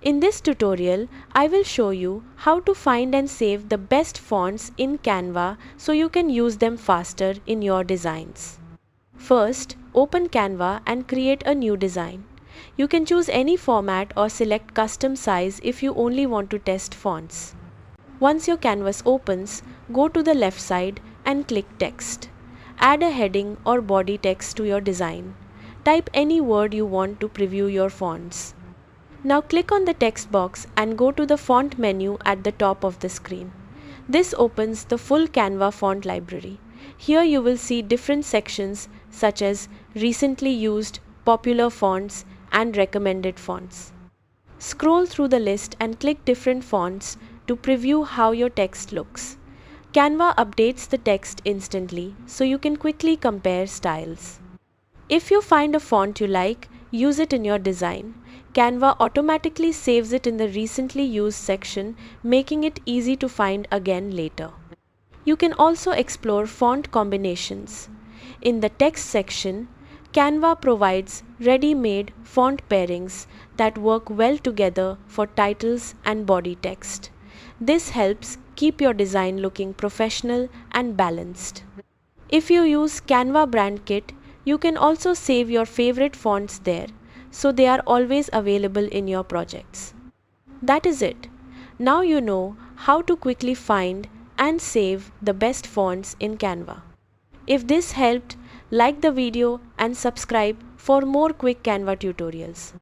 In this tutorial, I will show you how to find and save the best fonts in Canva so you can use them faster in your designs. First, open Canva and create a new design. You can choose any format or select custom size if you only want to test fonts. Once your canvas opens, go to the left side and click Text. Add a heading or body text to your design. Type any word you want to preview your fonts. Now click on the text box and go to the font menu at the top of the screen. This opens the full Canva font library. Here you will see different sections such as recently used, popular fonts, and recommended fonts. Scroll through the list and click different fonts to preview how your text looks. Canva updates the text instantly, so you can quickly compare styles. If you find a font you like, use it in your design. Canva automatically saves it in the recently used section, making it easy to find again later. You can also explore font combinations. In the text section, Canva provides ready-made font pairings that work well together for titles and body text. This helps keep your design looking professional and balanced. If you use Canva Brand Kit, you can also save your favorite fonts there, so they are always available in your projects. That is it. Now you know how to quickly find and save the best fonts in Canva. If this helped, like the video and subscribe for more quick Canva tutorials.